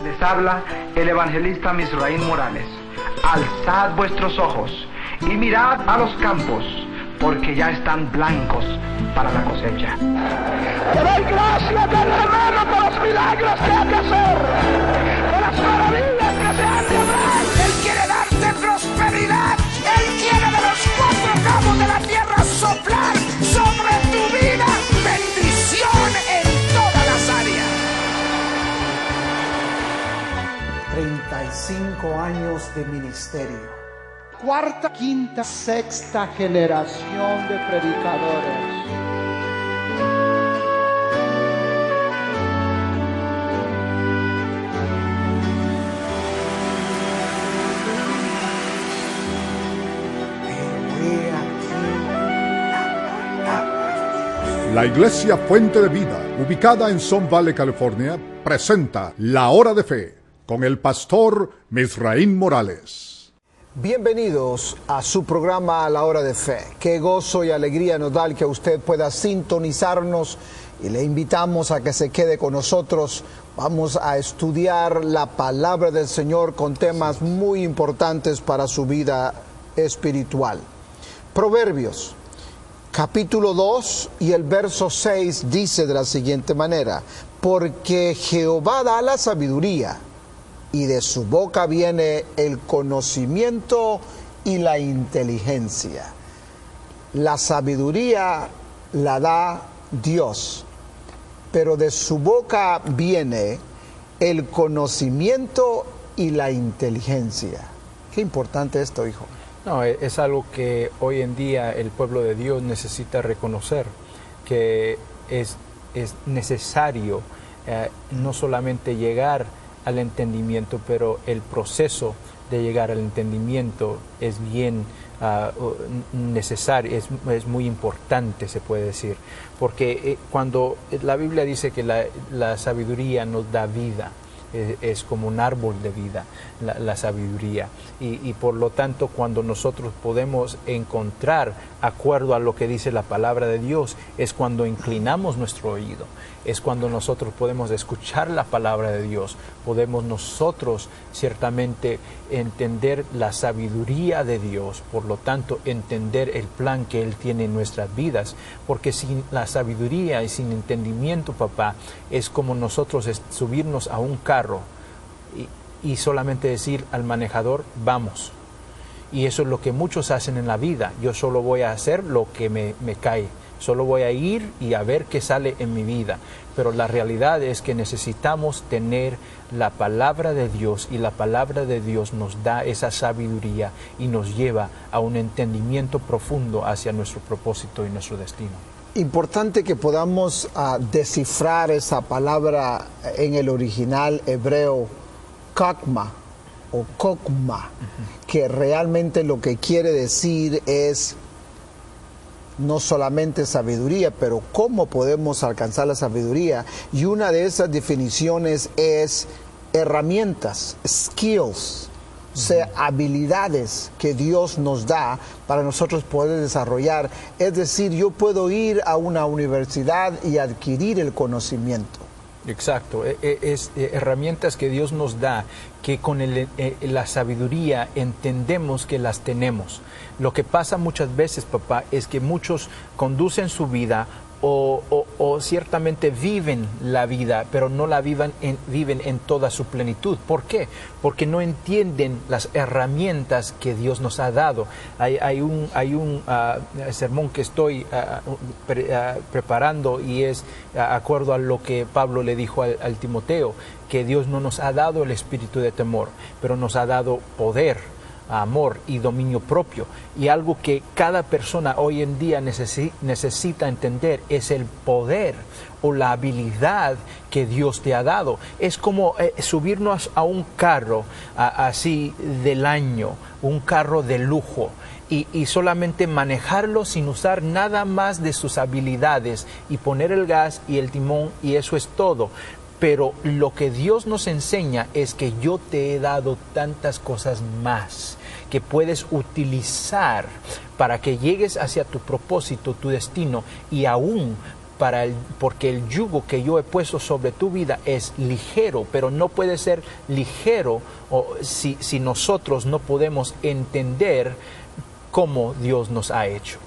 Les habla el evangelista Misraín Morales. Alzad vuestros ojos y mirad a los campos, porque ya están blancos para la cosecha. Te doy gracias del hermano por los milagros que hay que hacer, por las maravillas que se han de hablar. Él quiere darte prosperidad. Él quiere de los cuatro cabos de la tierra soplar sobre tu vida bendición en todas las áreas. 35 años de ministerio. Cuarta, quinta, sexta generación de predicadores. La Iglesia Fuente de Vida, ubicada en Sun Valley, California, presenta La Hora de Fe con el pastor Misraín Morales. Bienvenidos a su programa La Hora de Fe. Qué gozo y alegría nos da el que usted pueda sintonizarnos y le invitamos a que se quede con nosotros. Vamos a estudiar la palabra del Señor con temas muy importantes para su vida espiritual. Proverbios, capítulo 2 y el verso 6 dice de la siguiente manera: porque Jehová da la sabiduría, y de su boca viene el conocimiento y la inteligencia. La sabiduría la da Dios, pero de su boca viene el conocimiento y la inteligencia. Qué importante esto, hijo. No, es algo que hoy en día el pueblo de Dios necesita reconocer, que es necesario no solamente llegar al entendimiento, pero el proceso de llegar al entendimiento es bien necesario, es muy importante, se puede decir, porque cuando la Biblia dice que la sabiduría nos da vida, es como un árbol de vida, la sabiduría, y por lo tanto cuando nosotros podemos encontrar acuerdo a lo que dice la palabra de Dios, es cuando inclinamos nuestro oído, es cuando nosotros podemos escuchar la palabra de Dios, podemos nosotros ciertamente entender la sabiduría de Dios, por lo tanto entender el plan que Él tiene en nuestras vidas, porque sin la sabiduría y sin entendimiento, papá, es como nosotros subirnos a un carro y solamente decir al manejador, vamos. Y eso es lo que muchos hacen en la vida. Yo solo voy a hacer lo que me cae. Solo voy a ir y a ver qué sale en mi vida. Pero la realidad es que necesitamos tener la palabra de Dios, y la palabra de Dios nos da esa sabiduría y nos lleva a un entendimiento profundo hacia nuestro propósito y nuestro destino. Importante que podamos descifrar esa palabra en el original hebreo, kakma o kokma, que realmente lo que quiere decir es no solamente sabiduría, pero cómo podemos alcanzar la sabiduría. Y una de esas definiciones es herramientas, skills, o sea, habilidades que Dios nos da para nosotros poder desarrollar. Es decir, yo puedo ir a una universidad y adquirir el conocimiento. Exacto, es herramientas que Dios nos da, que con la sabiduría entendemos que las tenemos. Lo que pasa muchas veces, papá, es que muchos conducen su vida o ciertamente viven la vida, pero no la viven en toda su plenitud. ¿Por qué? Porque no entienden las herramientas que Dios nos ha dado. Hay un sermón que estoy preparando, y es acuerdo a lo que Pablo le dijo al Timoteo, que Dios no nos ha dado el espíritu de temor, pero nos ha dado poder, amor y dominio propio. Y algo que cada persona hoy en día necesita entender es el poder o la habilidad que Dios te ha dado. Es como subirnos a un carro así del año, un carro de lujo, y solamente manejarlo sin usar nada más de sus habilidades, y poner el gas y el timón, y eso es todo. Pero lo que Dios nos enseña es que yo te he dado tantas cosas más que puedes utilizar para que llegues hacia tu propósito, tu destino, y aún porque el yugo que yo he puesto sobre tu vida es ligero, pero no puede ser ligero si nosotros no podemos entender cómo Dios nos ha hecho.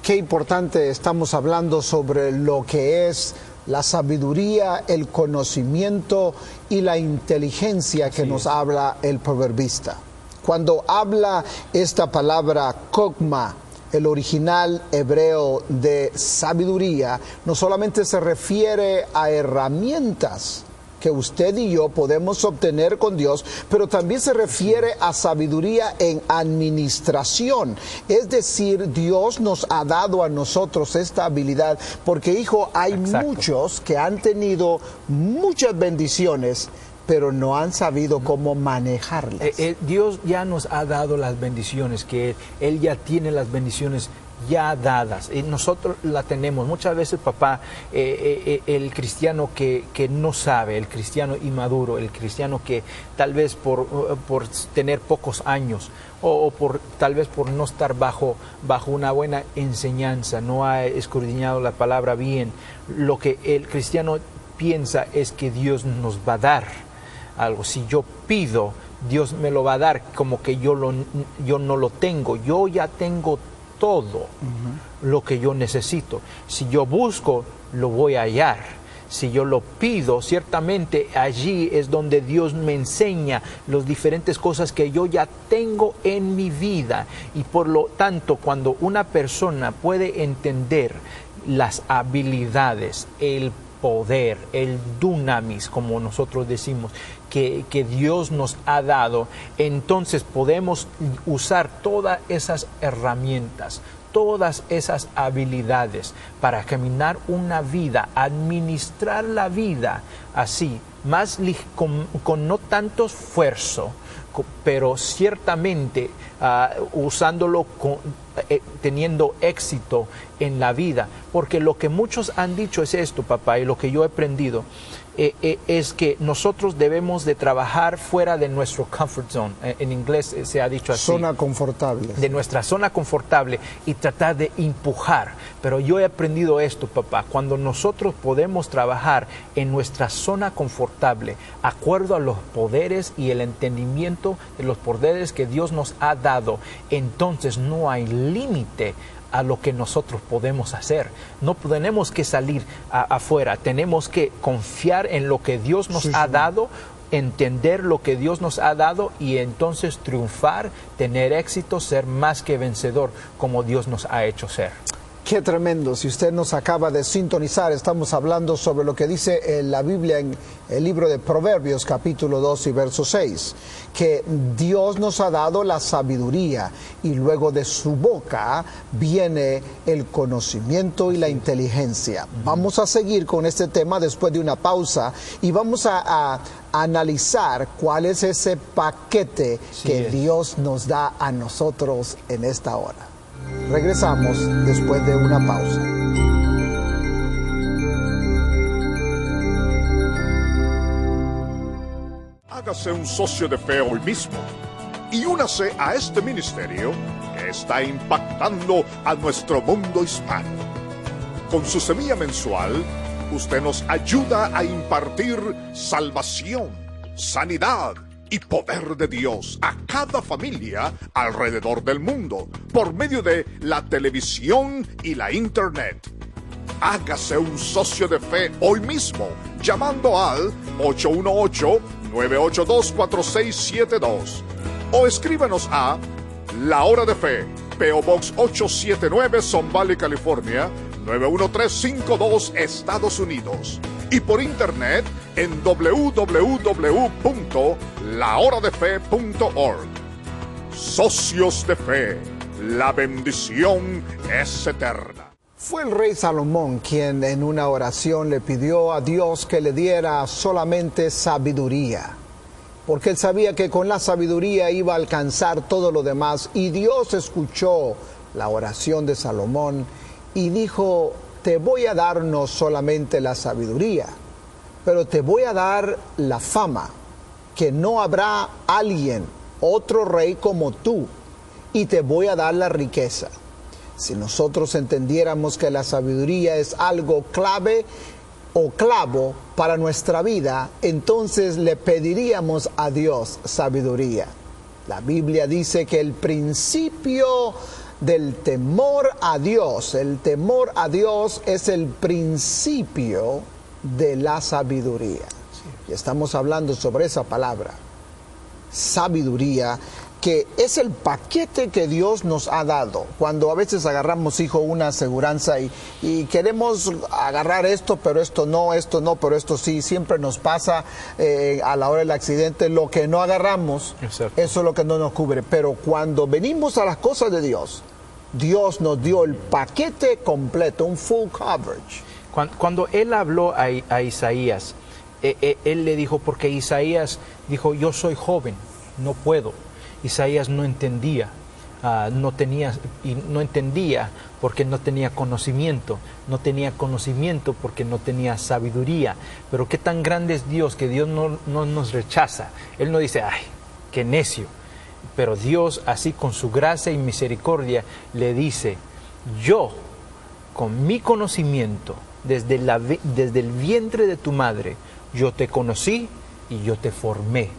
Qué importante, estamos hablando sobre lo que es la sabiduría, el conocimiento y la inteligencia que nos habla el proverbista. Cuando habla esta palabra kokma, el original hebreo de sabiduría, no solamente se refiere a herramientas que usted y yo podemos obtener con Dios, pero también se refiere a sabiduría en administración. Es decir, Dios nos ha dado a nosotros esta habilidad, porque, hijo, hay muchos que han tenido muchas bendiciones, pero no han sabido cómo manejarlas. Dios ya nos ha dado las bendiciones, que Él ya tiene las bendiciones ya dadas, y nosotros la tenemos. Muchas veces, papá, el cristiano que no sabe, el cristiano inmaduro, el cristiano que tal vez por tener pocos años o tal vez por no estar bajo una buena enseñanza, no ha escudriñado la palabra bien, lo que el cristiano piensa es que Dios nos va a dar algo. Si yo pido, Dios me lo va a dar, como que yo no lo tengo. Yo ya tengo todo lo que yo necesito. Si yo busco, lo voy a hallar. Si yo lo pido, ciertamente allí es donde Dios me enseña las diferentes cosas que yo ya tengo en mi vida. Y por lo tanto, cuando una persona puede entender las habilidades, el poder, el dunamis, como nosotros decimos, que Dios nos ha dado, entonces podemos usar todas esas herramientas, todas esas habilidades para caminar una vida, administrar la vida así, con no tanto esfuerzo, pero ciertamente usándolo teniendo éxito en la vida. Porque lo que muchos han dicho es esto, papá, y lo que yo he aprendido es que nosotros debemos de trabajar fuera de nuestro comfort zone. En inglés se ha dicho así. Zona confortable. De nuestra zona confortable, y tratar de empujar. Pero yo he aprendido esto, papá. Cuando nosotros podemos trabajar en nuestra zona confortable, acuerdo a los poderes y el entendimiento de los poderes que Dios nos ha dado, entonces no hay límite a lo que nosotros podemos hacer. No tenemos que salir afuera, tenemos que confiar en lo que Dios nos ha dado, entender lo que Dios nos ha dado, y entonces triunfar, tener éxito, ser más que vencedor como Dios nos ha hecho ser. Qué tremendo. Si usted nos acaba de sintonizar, estamos hablando sobre lo que dice la Biblia en el libro de Proverbios, capítulo 2 y verso 6, que Dios nos ha dado la sabiduría, y luego de su boca viene el conocimiento y la inteligencia. Vamos a seguir con este tema después de una pausa, y vamos a analizar cuál es ese paquete que Dios nos da a nosotros en esta hora. Regresamos después de una pausa. Hágase un socio de fe hoy mismo y únase a este ministerio que está impactando a nuestro mundo hispano. Con su semilla mensual, usted nos ayuda a impartir salvación, sanidad y poder de Dios a cada familia alrededor del mundo por medio de la televisión y la internet. Hágase un socio de fe hoy mismo llamando al 818-982-4672 o escríbanos a La Hora de Fe, P.O. Box 879, Sun Valley, California 91352, Estados Unidos, y por internet en www.lahoradefe.org. Socios de Fe, la bendición es eterna. Fue el rey Salomón quien en una oración le pidió a Dios que le diera solamente sabiduría, porque él sabía que con la sabiduría iba a alcanzar todo lo demás, y Dios escuchó la oración de Salomón y dijo: te voy a dar no solamente la sabiduría, pero te voy a dar la fama, que no habrá alguien, otro rey como tú, y te voy a dar la riqueza. Si nosotros entendiéramos que la sabiduría es algo clave o clavo para nuestra vida, entonces le pediríamos a Dios sabiduría. La Biblia dice que el principio del temor a Dios, el temor a Dios es el principio de la sabiduría. Y estamos hablando sobre esa palabra, sabiduría, que es el paquete que Dios nos ha dado. Cuando a veces agarramos, hijo, una aseguranza y queremos agarrar esto, pero esto no, pero esto sí, siempre nos pasa a la hora del accidente, lo que no agarramos, Exacto. eso es lo que no nos cubre. Pero cuando venimos a las cosas de Dios, Dios nos dio el paquete completo, un full coverage. Cuando él habló a Isaías, él le dijo, porque Isaías dijo, yo soy joven, no puedo. Isaías no entendía, no entendía porque no tenía conocimiento porque no tenía sabiduría. Pero qué tan grande es Dios, que Dios no nos rechaza. Él no dice, ay, qué necio. Pero Dios, así con su gracia y misericordia, le dice, yo, con mi conocimiento, desde el vientre de tu madre, yo te conocí y yo te formé.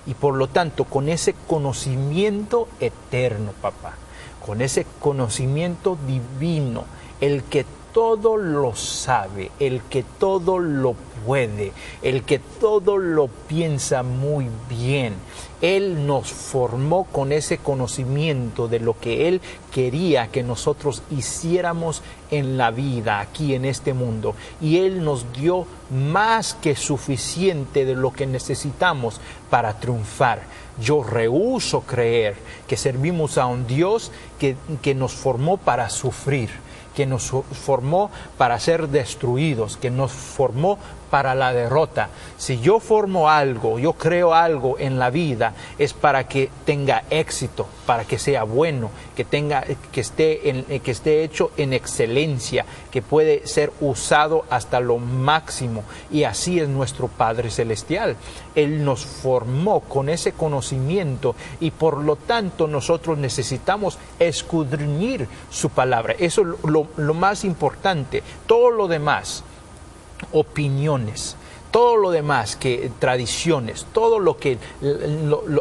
Y por lo tanto, con ese conocimiento eterno, papá, con ese conocimiento divino, el que todo lo sabe, el que todo lo puede, el que todo lo piensa muy bien, Él nos formó con ese conocimiento de lo que Él quería que nosotros hiciéramos en la vida, aquí en este mundo. Y Él nos dio más que suficiente de lo que necesitamos para triunfar. Yo rehúso creer que servimos a un Dios que nos formó para sufrir, que nos formó para ser destruidos, que nos formó para la derrota. Si yo formo algo, yo creo algo en la vida, es para que tenga éxito, para que sea bueno, que esté hecho en excelencia, que puede ser usado hasta lo máximo. Y así es nuestro Padre Celestial. Él nos formó con ese conocimiento y por lo tanto nosotros necesitamos escudriñar su palabra. Eso es lo más importante. Todo lo demás, opiniones, todo lo demás, que tradiciones, todo lo que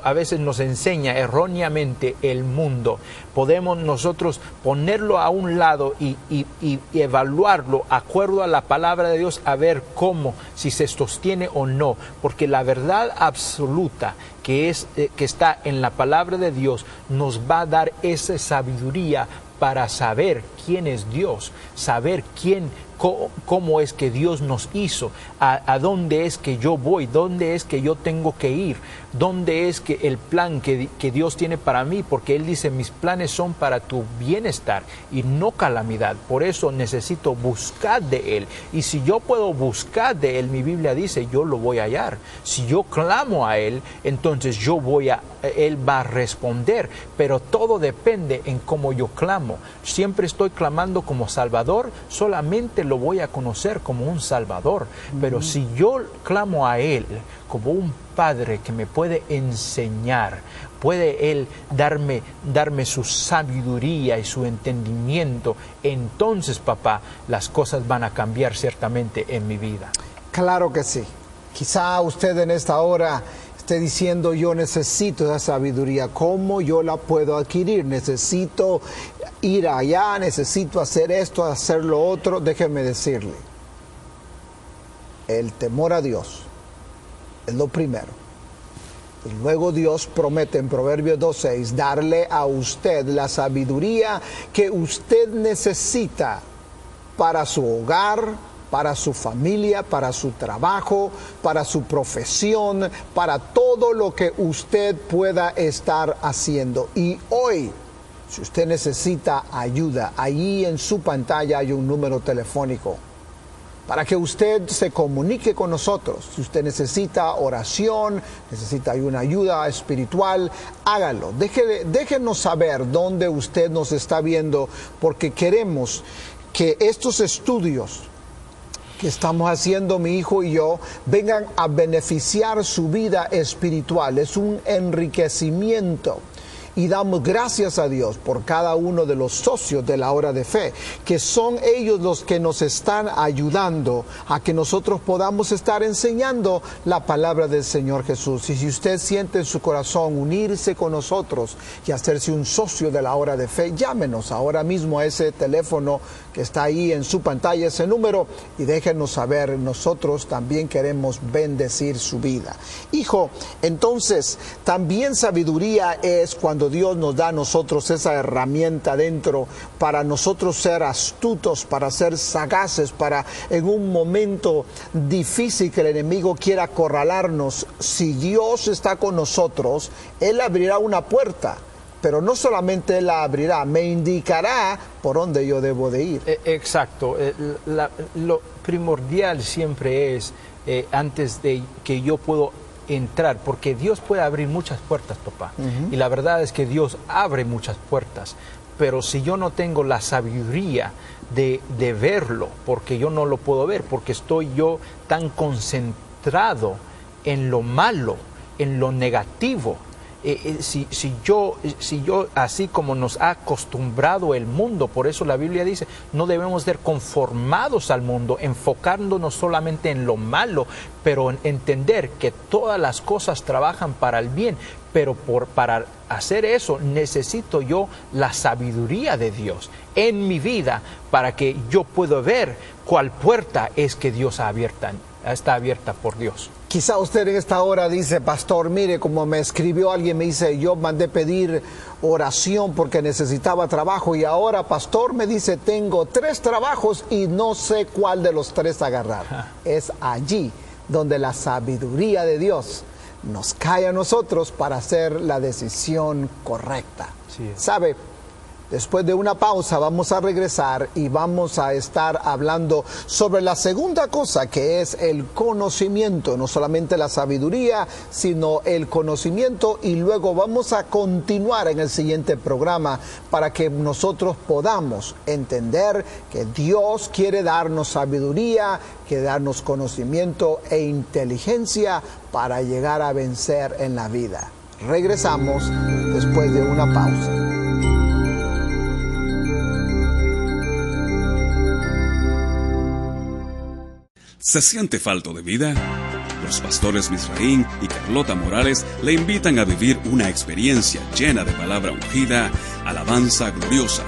a veces nos enseña erróneamente el mundo, podemos nosotros ponerlo a un lado y evaluarlo de acuerdo a la palabra de Dios, a ver si se sostiene o no, porque la verdad absoluta que está en la palabra de Dios nos va a dar esa sabiduría para saber quién es Dios, saber cómo es que Dios nos hizo, a dónde es que yo voy, dónde es que yo tengo que ir, dónde es que el plan que Dios tiene para mí, porque Él dice, mis planes son para tu bienestar y no calamidad. Por eso necesito buscar de Él. Y si yo puedo buscar de Él, mi Biblia dice, yo lo voy a hallar. Si yo clamo a Él, entonces Él va a responder. Pero todo depende en cómo yo clamo. Siempre estoy clamando como Salvador, solamente lo voy a conocer como un Salvador. Pero si yo clamo a Él como un Padre que me puede enseñar, puede Él darme su sabiduría y su entendimiento, entonces, papá, las cosas van a cambiar ciertamente en mi vida. Claro que sí. Quizá usted en esta hora esté diciendo, yo necesito esa sabiduría. ¿Cómo yo la puedo adquirir? Necesito ir allá, necesito hacer esto, hacer lo otro. Déjeme decirle, el temor a Dios es lo primero. Y luego Dios promete en Proverbios 2:6 darle a usted la sabiduría que usted necesita para su hogar, para su familia, para su trabajo, para su profesión, para todo lo que usted pueda estar haciendo. Y hoy, si usted necesita ayuda, allí en su pantalla hay un número telefónico para que usted se comunique con nosotros. Si usted necesita oración, necesita una ayuda espiritual, hágalo. Déjenos saber dónde usted nos está viendo, porque queremos que estos estudios que estamos haciendo mi hijo y yo vengan a beneficiar su vida espiritual. Es un enriquecimiento. y damos gracias a Dios por cada uno de los socios de la Hora de Fe, que son ellos los que nos están ayudando a que nosotros podamos estar enseñando la palabra del Señor Jesús. Y si usted siente en su corazón unirse con nosotros y hacerse un socio de la Hora de Fe, llámenos ahora mismo a ese teléfono que está ahí en su pantalla, ese número, y déjenos saber. Nosotros también queremos bendecir su vida. Hijo, entonces, también sabiduría es cuando Dios nos da a nosotros esa herramienta dentro para nosotros ser astutos, para ser sagaces, para en un momento difícil que el enemigo quiera acorralarnos. Si Dios está con nosotros, Él abrirá una puerta. Pero no solamente Él la abrirá, me indicará por dónde yo debo de ir. Exacto. Lo primordial siempre es, antes de que yo puedo entrar, porque Dios puede abrir muchas puertas, papá. Y la verdad es que Dios abre muchas puertas. Pero si yo no tengo la sabiduría de verlo, porque yo no lo puedo ver, porque estoy yo tan concentrado en lo malo, en lo negativo, si yo, así como nos ha acostumbrado el mundo, por eso la Biblia dice, no debemos ser conformados al mundo, enfocándonos solamente en lo malo, pero en entender que todas las cosas trabajan para el bien, pero para hacer eso necesito yo la sabiduría de Dios en mi vida para que yo pueda ver cuál puerta es que Dios está abierta por Dios. Quizá usted en esta hora dice, pastor, mire, como me escribió alguien, me dice, yo mandé pedir oración porque necesitaba trabajo y ahora, pastor, me dice, tengo 3 trabajos y no sé cuál de los 3 agarrar. Es allí donde la sabiduría de Dios nos cae a nosotros para hacer la decisión correcta. Sí. ¿Sabe? Después de una pausa vamos a regresar y vamos a estar hablando sobre la segunda cosa, que es el conocimiento, no solamente la sabiduría, sino el conocimiento, y luego vamos a continuar en el siguiente programa para que nosotros podamos entender que Dios quiere darnos sabiduría, quiere darnos conocimiento e inteligencia para llegar a vencer en la vida. Regresamos después de una pausa. ¿Se siente falto de vida? Los pastores Misraín y Carlota Morales le invitan a vivir una experiencia llena de palabra ungida, alabanza gloriosa,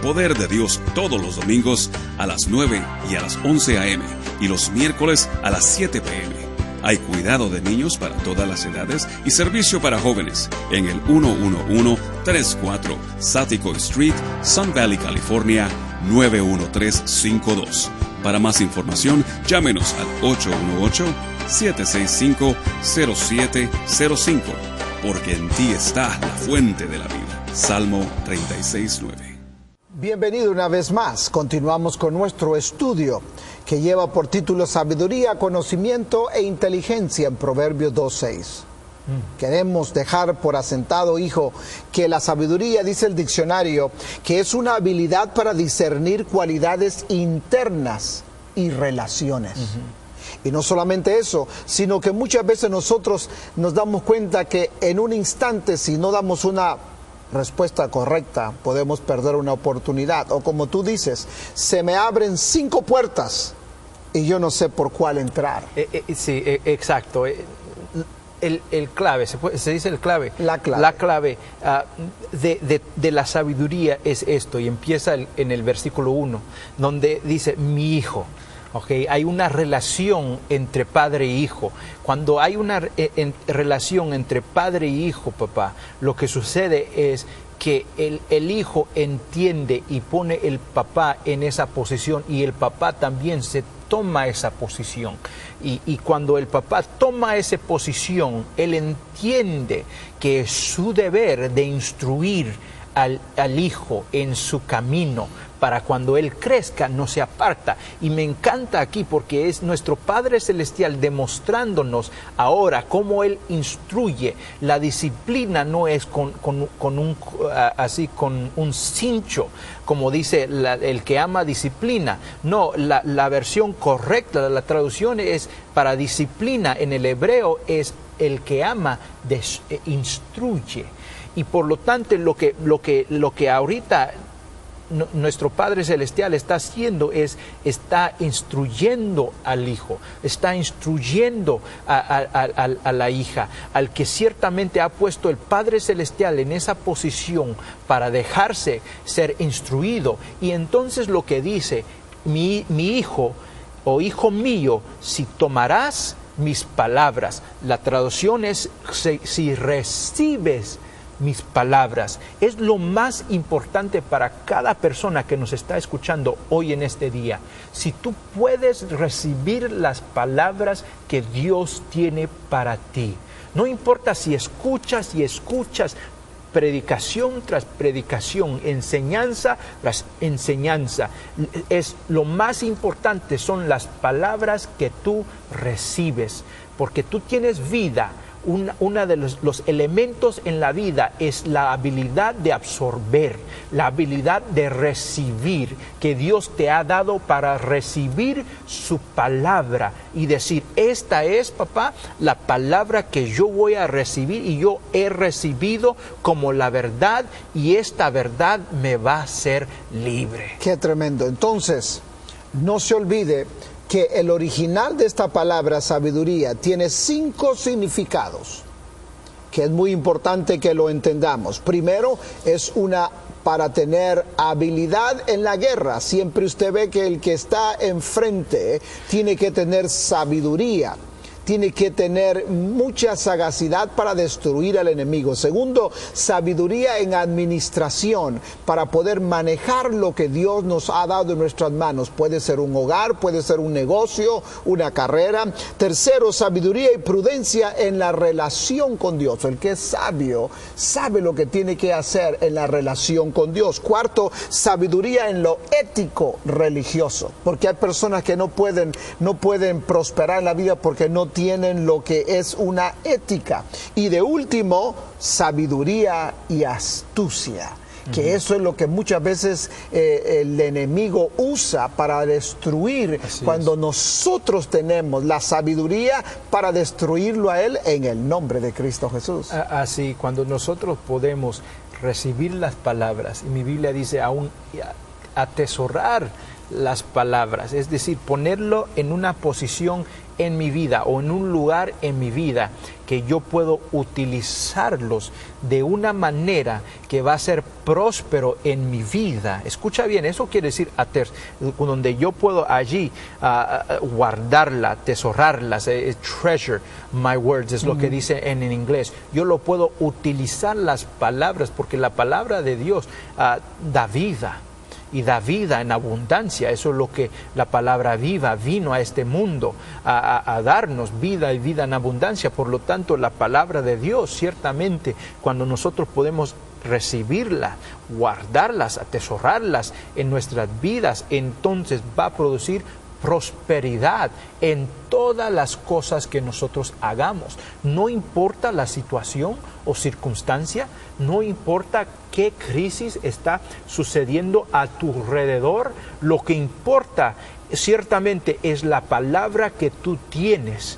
poder de Dios todos los domingos a las 9 y a las 11 a.m. y los miércoles a las 7 p.m. Hay cuidado de niños para todas las edades y servicio para jóvenes en el 11134 Satico Street, Sun Valley, California, 91352. Para más información, llámenos al 818-765-0705, porque en ti está la fuente de la vida. Salmo 36:9. Bienvenido una vez más. Continuamos con nuestro estudio que lleva por título Sabiduría, Conocimiento e Inteligencia en Proverbios 2:6. Queremos dejar por asentado, hijo, que la sabiduría, dice el diccionario, que es una habilidad para discernir cualidades internas y relaciones. Y no solamente eso, sino que muchas veces nosotros nos damos cuenta que en un instante, si no damos una respuesta correcta, podemos perder una oportunidad. O como tú dices, se me abren 5 puertas y yo no sé por cuál entrar. Sí, exacto. El clave, se dice el clave. La clave. La clave de la sabiduría es esto, y empieza en el versículo 1, donde dice, mi hijo. Okay, hay una relación entre padre e hijo. Cuando hay una relación entre padre y hijo, papá, lo que sucede es que el hijo entiende y pone el papá en esa posición, y el papá también se toma esa posición. Y cuando el papá toma esa posición, él entiende que es su deber de instruir al hijo en su camino, para cuando él crezca no se aparta. Y me encanta aquí porque es nuestro Padre Celestial demostrándonos ahora cómo él instruye. La disciplina no es con un cincho, como dice el que ama disciplina. No, la versión correcta de la traducción es, para disciplina en el hebreo, es el que ama instruye. Y por lo tanto, lo que ahorita nuestro Padre Celestial está haciendo está instruyendo al hijo, está instruyendo a la hija, al que ciertamente ha puesto el Padre Celestial en esa posición para dejarse ser instruido. Y entonces lo que dice, mi hijo o hijo mío, si tomarás mis palabras, la traducción es si recibes mis palabras. Es lo más importante para cada persona que nos está escuchando hoy en este día. Si tú puedes recibir las palabras que Dios tiene para ti, no importa si escuchas y escuchas predicación tras predicación, enseñanza tras enseñanza, es lo más importante son las palabras que tú recibes, porque tú tienes vida. Una de los elementos en la vida es la habilidad de absorber, la habilidad de recibir, que Dios te ha dado para recibir su palabra y decir, esta es, papá, la palabra que yo voy a recibir y yo he recibido como la verdad y esta verdad me va a hacer libre. Qué tremendo. Entonces, no se olvide que el original de esta palabra sabiduría tiene 5 significados, que es muy importante que lo entendamos. Primero, es para tener habilidad en la guerra. Siempre usted ve que el que está enfrente tiene que tener sabiduría, tiene que tener mucha sagacidad para destruir al enemigo. Segundo, sabiduría en administración para poder manejar lo que Dios nos ha dado en nuestras manos. Puede ser un hogar, puede ser un negocio, una carrera. Tercero, sabiduría y prudencia en la relación con Dios. El que es sabio sabe lo que tiene que hacer en la relación con Dios. Cuarto, sabiduría en lo ético religioso, porque hay personas que no pueden prosperar en la vida porque no tienen lo que es una ética. Y de último, sabiduría y astucia, que eso es lo que muchas veces el enemigo usa para destruir. Así cuando nosotros tenemos la sabiduría para destruirlo a él en el nombre de Cristo Jesús. Así, cuando nosotros podemos recibir las palabras, y mi Biblia dice aún atesorar las palabras, es decir, ponerlo en una posición en mi vida o en un lugar en mi vida que yo puedo utilizarlos de una manera que va a ser próspero en mi vida. Escucha bien, eso quiere decir donde yo puedo allí guardarla, atesorarlas, treasure my words, es lo que dice en inglés. Yo lo puedo utilizar las palabras porque la palabra de Dios da vida. Y da vida en abundancia. Eso es lo que la palabra viva vino a este mundo, a darnos vida y vida en abundancia. Por lo tanto, la palabra de Dios, ciertamente, cuando nosotros podemos recibirla, guardarlas, atesorarlas en nuestras vidas, entonces va a producir prosperidad en todas las cosas que nosotros hagamos. No importa la situación o circunstancia, no importa qué crisis está sucediendo a tu alrededor, lo que importa ciertamente es la palabra que tú tienes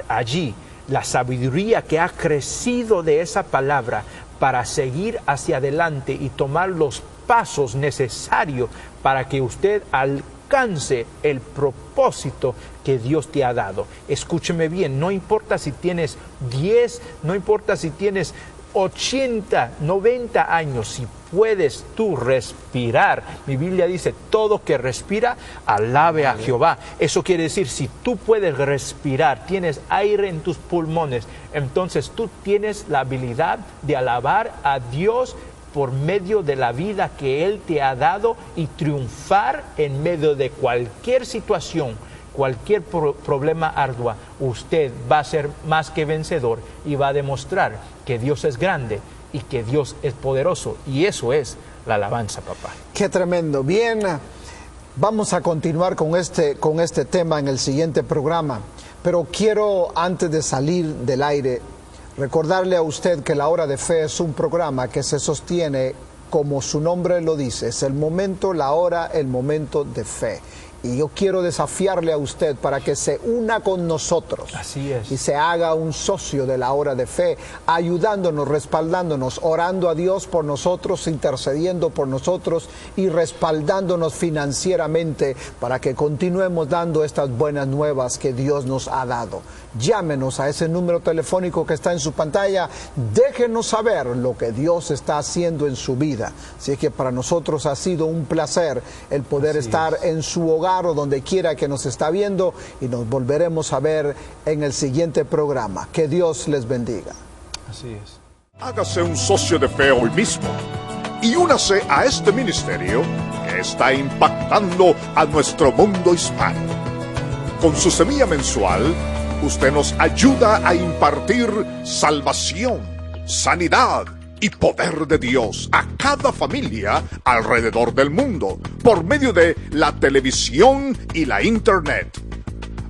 allí, la sabiduría que ha crecido de esa palabra para seguir hacia adelante y tomar los pasos necesarios para que usted alcance el propósito que Dios te ha dado. Escúcheme bien, no importa si tienes 10, no importa si tienes 80, 90 años, si puedes tú respirar, mi Biblia dice, todo que respira, alabe a Jehová. Eso quiere decir, si tú puedes respirar, tienes aire en tus pulmones, entonces tú tienes la habilidad de alabar a Dios por medio de la vida que Él te ha dado y triunfar en medio de cualquier situación, cualquier problema ardua. Usted va a ser más que vencedor y va a demostrar que Dios es grande y que Dios es poderoso. Y eso es la alabanza, papá. Qué tremendo. Bien, vamos a continuar con este tema en el siguiente programa. Pero quiero, antes de salir del aire, recordarle a usted que La Hora de Fe es un programa que se sostiene, como su nombre lo dice, es el momento, la hora, el momento de fe. Y yo quiero desafiarle a usted para que se una con nosotros. Así es. Y se haga un socio de la hora de fe, ayudándonos, respaldándonos, orando a Dios por nosotros, intercediendo por nosotros y respaldándonos financieramente para que continuemos dando estas buenas nuevas que Dios nos ha dado. Llámenos a ese número telefónico que está en su pantalla. Déjenos saber lo que Dios está haciendo en su vida. Así que para nosotros ha sido un placer el poder estar en su hogar o donde quiera que nos está viendo, y nos volveremos a ver en el siguiente programa. Que Dios les bendiga. Así es. Hágase un socio de fe hoy mismo y únase a este ministerio que está impactando a nuestro mundo hispano. Con su semilla mensual, usted nos ayuda a impartir salvación, sanidad y poder de Dios a cada familia alrededor del mundo por medio de la televisión y la internet.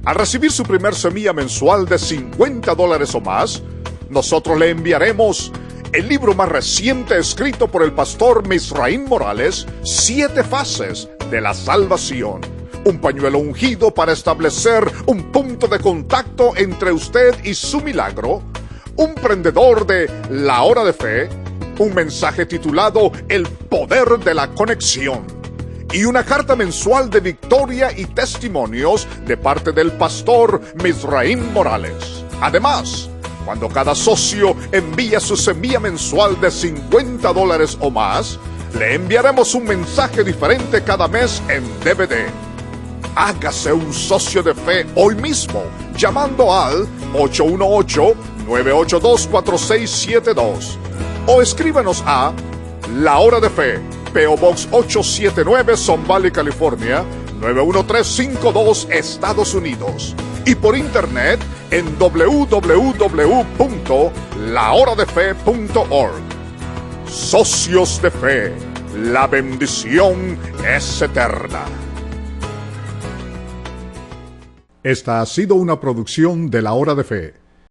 Al recibir su primer semilla mensual de $50 o más, nosotros le enviaremos el libro más reciente escrito por el pastor Misraín Morales, 7 fases de la salvación. Un pañuelo ungido para establecer un punto de contacto entre usted y su milagro. Un prendedor de la hora de fe. Un mensaje titulado El poder de la conexión. Y una carta mensual de victoria y testimonios de parte del pastor Misraín Morales. Además, cuando cada socio envía su semilla mensual de $50 o más, le enviaremos un mensaje diferente cada mes en DVD. Hágase un socio de fe hoy mismo, llamando al 818-982-4672. O escríbanos a La Hora de Fe, P.O. Box 879, Sun Valley, California, 91352, Estados Unidos. Y por internet en www.lahoradefe.org. Socios de Fe, la bendición es eterna. Esta ha sido una producción de La Hora de Fe.